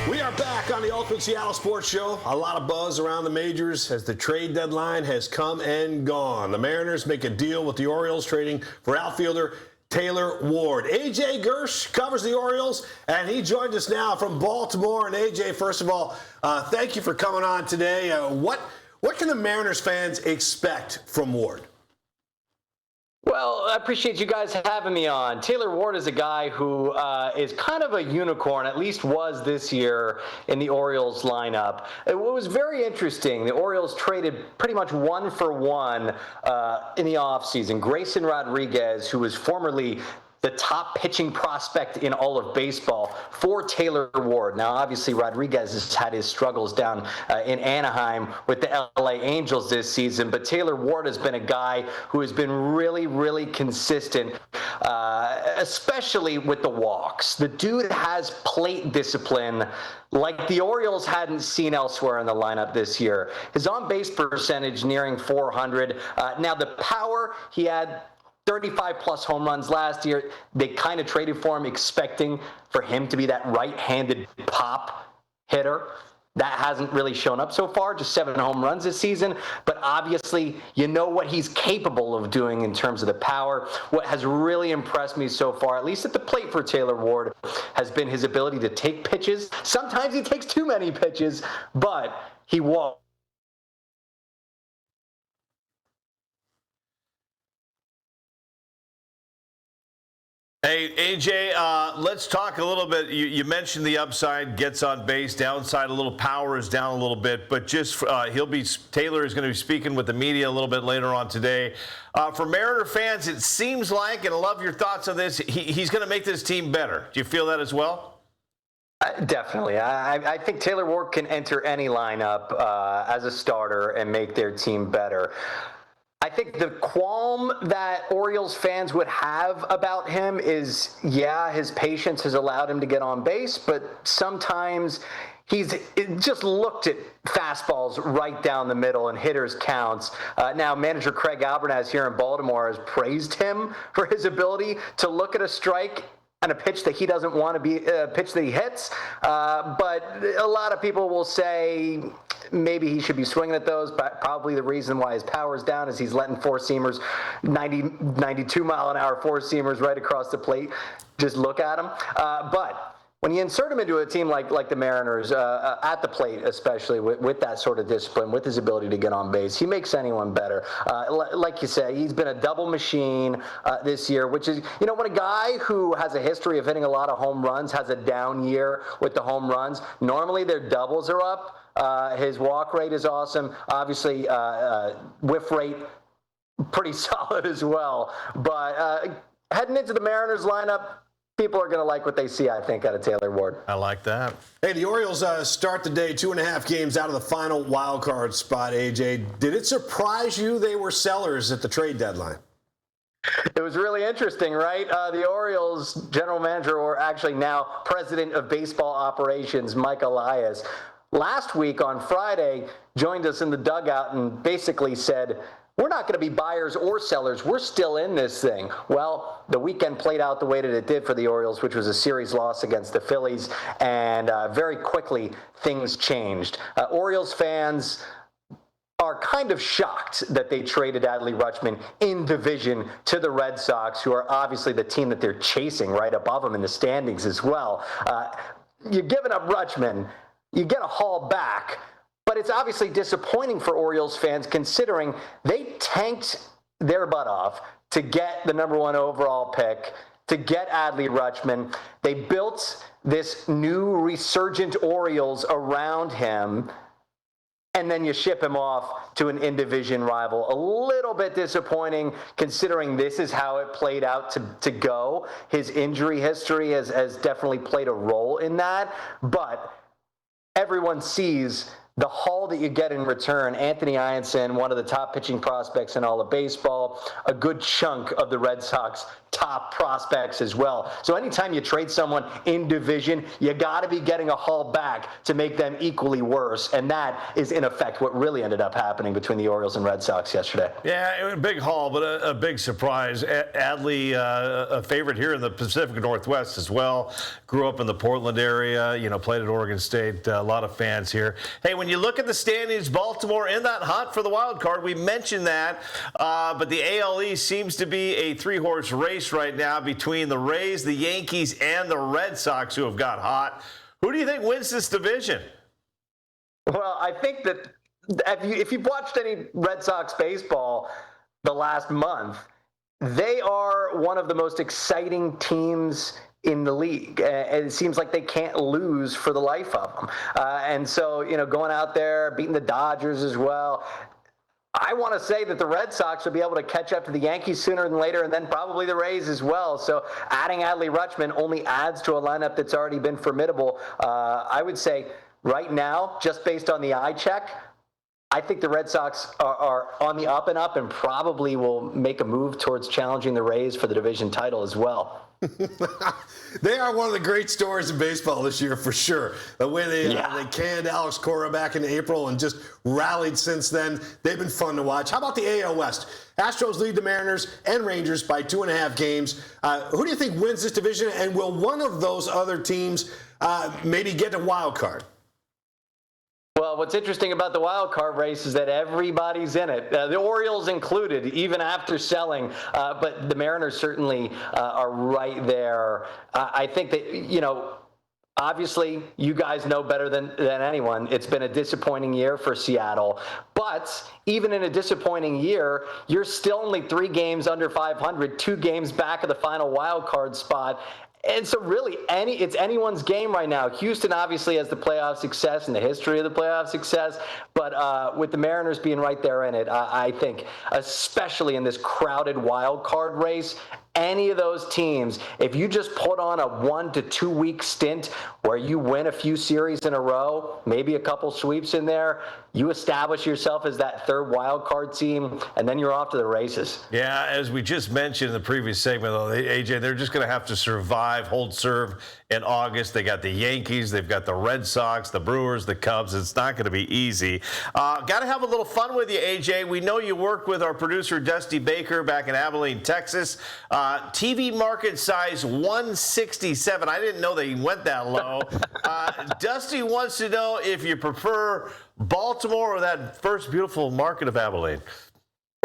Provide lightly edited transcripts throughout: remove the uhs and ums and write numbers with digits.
We are back on the Ultimate Seattle Sports Show. A lot of buzz around the majors as the trade deadline has come and gone. The Mariners make a deal with the Orioles, trading for outfielder Taylor Ward. AJ Gersh covers the Orioles, and he joins us now from Baltimore. And AJ, first of all, thank you for coming on today. What can the Mariners fans expect from Ward? Well, I appreciate you guys having me on. Taylor Ward is a guy who is kind of a unicorn, at least was this year in the Orioles lineup. It was very interesting. The Orioles traded pretty much 1-for-1 in the offseason. Grayson Rodriguez, who was formerly the top pitching prospect in all of baseball, for Taylor Ward. Now, obviously, Rodriguez has had his struggles down in Anaheim with the LA Angels this season, but Taylor Ward has been a guy who has been really, really consistent, especially with the walks. The dude has plate discipline like the Orioles hadn't seen elsewhere in the lineup this year. His on-base percentage nearing 400. Now, the power, he had 35-plus home runs last year. They kind of traded for him expecting for him to be that right-handed pop hitter. That hasn't really shown up so far, just 7 home runs this season. But obviously, you know what he's capable of doing in terms of the power. What has really impressed me so far, at least at the plate for Taylor Ward, has been his ability to take pitches. Sometimes he takes too many pitches, but he walks. Hey, AJ, let's talk a little bit. You mentioned the upside, gets on base, downside a little, power is down a little bit, but just Taylor is going to be speaking with the media a little bit later on today. For Mariner fans, it seems like, and I love your thoughts on this, he's going to make this team better. Do you feel that as well? Definitely. I think Taylor Ward can enter any lineup as a starter and make their team better. I think the qualm that Orioles fans would have about him is, his patience has allowed him to get on base, but sometimes he's just looked at fastballs right down the middle and hitters' counts. Now, manager Craig Albertaz here in Baltimore has praised him for his ability to look at a strike and a pitch that he doesn't want to be a pitch that he hits. But a lot of people will say maybe he should be swinging at those, but probably the reason why his power is down is he's letting four-seamers, 92-mile-an-hour four-seamers right across the plate. Just look at him. But when you insert him into a team like the Mariners, at the plate especially, with that sort of discipline, with his ability to get on base, he makes anyone better. Like you say, he's been a double machine this year, which is, when a guy who has a history of hitting a lot of home runs has a down year with the home runs, normally their doubles are up. His walk rate is awesome. Obviously, whiff rate, pretty solid as well. But heading into the Mariners lineup, people are going to like what they see, I think, out of Taylor Ward. I like that. Hey, the Orioles start the day 2.5 games out of the final wild card spot, AJ. Did it surprise you they were sellers at the trade deadline? It was really interesting, right? The Orioles general manager, or actually now president of baseball operations, Mike Elias, last week on Friday joined us in the dugout and basically said, we're not going to be buyers or sellers. We're still in this thing. Well, the weekend played out the way that it did for the Orioles, which was a series loss against the Phillies, and very quickly things changed. Orioles fans are kind of shocked that they traded Adley Rutschman in division to the Red Sox, who are obviously the team that they're chasing right above them in the standings as well. You're giving up Rutschman, you get a haul back, but it's obviously disappointing for Orioles fans considering they tanked their butt off to get the number 1 overall pick, to get Adley Rutschman. They built this new resurgent Orioles around him, and then you ship him off to an in-division rival. A little bit disappointing considering this is how it played out to go. His injury history has definitely played a role in that, but everyone sees the haul that you get in return. Anthony Ianson, one of the top pitching prospects in all of baseball, a good chunk of the Red Sox top prospects as well. So anytime you trade someone in division, you got to be getting a haul back to make them equally worse. And that is, in effect, what really ended up happening between the Orioles and Red Sox yesterday. Yeah, it was a big haul, but a big surprise. Adley, a favorite here in the Pacific Northwest as well. Grew up in the Portland area, played at Oregon State. A lot of fans here. Hey, when you look at the standings, Baltimore in that hunt for the wild card. We mentioned that, but the AL East seems to be a three-horse race right now between the Rays, the Yankees, and the Red Sox, who have got hot. Who do you think wins this division? Well, I think that if you've watched any Red Sox baseball the last month, they are one of the most exciting teams in the league. And it seems like they can't lose for the life of them. And so, going out there, beating the Dodgers as well, I want to say that the Red Sox will be able to catch up to the Yankees sooner than later, and then probably the Rays as well. So adding Adley Rutschman only adds to a lineup that's already been formidable. I would say right now, just based on the eye check, I think the Red Sox are on the up and up and probably will make a move towards challenging the Rays for the division title as well. They are one of the great stories in baseball this year, for sure. The way they canned Alex Cora back in April and just rallied since then. They've been fun to watch. How about the AL West? Astros lead the Mariners and Rangers by 2.5 games. Who do you think wins this division, and will one of those other teams maybe get a wild card? Well, what's interesting about the wild card race is that everybody's in it, the Orioles included, even after selling. But the Mariners certainly are right there. I think that, obviously, you guys know better than anyone. It's been a disappointing year for Seattle. But even in a disappointing year, you're still only 3 games under 500, 2 games back of the final wild card spot. And so really, it's anyone's game right now. Houston obviously has the playoff success and the history of the playoff success, but with the Mariners being right there in it, I think, especially in this crowded wild card race, any of those teams, if you just put on a 1 to 2 week stint where you win a few series in a row, maybe a couple sweeps in there, you establish yourself as that third wild card team, and then you're off to the races. Yeah, as we just mentioned in the previous segment, though, AJ, they're just going to have to survive, hold serve in August. They got the Yankees, they've got the Red Sox, the Brewers, the Cubs. It's not going to be easy. Got to have a little fun with you, AJ. We know you worked with our producer, Dusty Baker, back in Abilene, Texas. TV market size 167. I didn't know they went that low. Dusty wants to know if you prefer Baltimore or that first beautiful market of Abilene.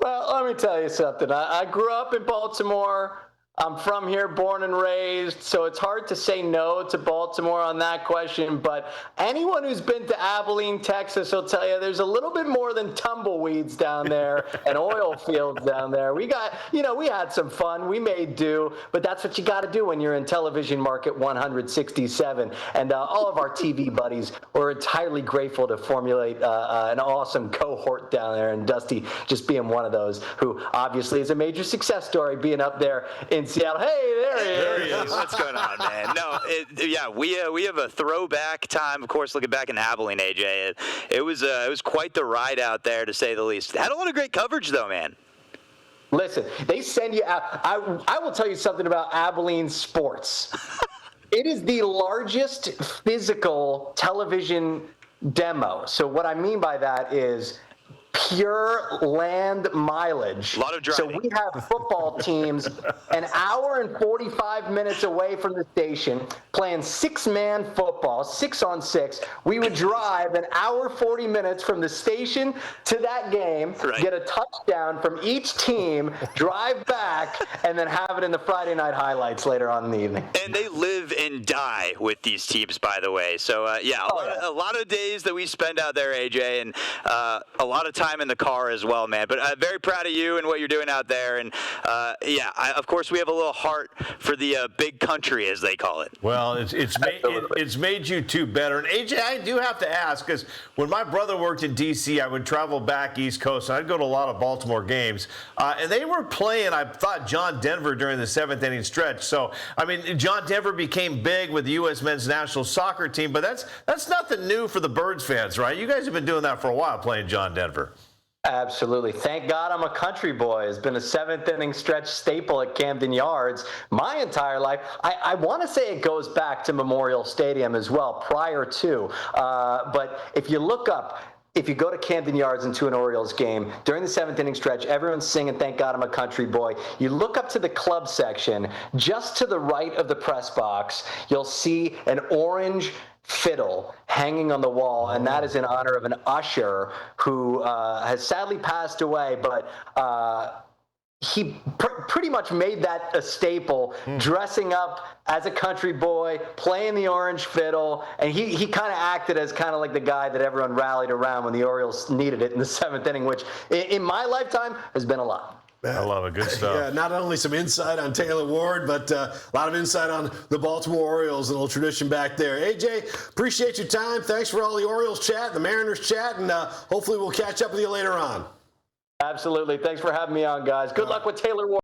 Well, let me tell you something. I grew up in Baltimore. I'm from here, born and raised, so it's hard to say no to Baltimore on that question, but anyone who's been to Abilene, Texas will tell you there's a little bit more than tumbleweeds down there and oil fields down there. We got, we had some fun, we made do, but that's what you got to do when you're in television market 167, and all of our TV buddies were entirely grateful to formulate an awesome cohort down there, and Dusty just being one of those who obviously is a major success story being up there in Seattle. Hey, there he is. What's going on, man? No, we have a throwback time. Of course, looking back in Abilene, AJ, it was quite the ride out there, to say the least. Had a lot of great coverage, though, man. Listen, they send you out. I will tell you something about Abilene sports. It is the largest physical television demo. So what I mean by that is pure land mileage. A lot of driving. So we have football teams an hour and 45 minutes away from the station playing 6-man football, 6-on-6. We would drive an hour 40 minutes from the station to that game, get a touchdown from each team, drive back, and then have it in the Friday night highlights later on in the evening. And they live and die with these teams, by the way. So, a lot of days that we spend out there, AJ, and a lot of time in the car as well, man. But I'm very proud of you and what you're doing out there. And of course, we have a little heart for the big country, as they call it. Well, it's made you two better. And AJ, I do have to ask, because when my brother worked in D.C., I would travel back East Coast, and I'd go to a lot of Baltimore games. And they were playing, I thought, John Denver during the 7th inning stretch. So, I mean, John Denver became big with the U.S. men's national soccer team, but that's nothing new for the Birds fans, right? You guys have been doing that for a while, playing John Denver. Absolutely. Thank God I'm a country boy has been a seventh inning stretch staple at Camden Yards my entire life. I want to say it goes back to Memorial Stadium as well prior to. But if you look up, if you go to Camden Yards into an Orioles game, during the seventh inning stretch, everyone's singing, "Thank God I'm a country boy." You look up to the club section, just to the right of the press box, you'll see an orange fiddle hanging on the wall, and that is in honor of an usher who has sadly passed away, but he pretty much made that a staple, dressing up as a country boy, playing the orange fiddle, and he kind of acted as kind of like the guy that everyone rallied around when the Orioles needed it in the seventh inning, which in my lifetime has been a lot. I love it. Good stuff. Yeah, not only some insight on Taylor Ward, but a lot of insight on the Baltimore Orioles, a little tradition back there. AJ, appreciate your time. Thanks for all the Orioles chat, the Mariners chat, and hopefully we'll catch up with you later on. Absolutely. Thanks for having me on, guys. Good luck with Taylor Ward.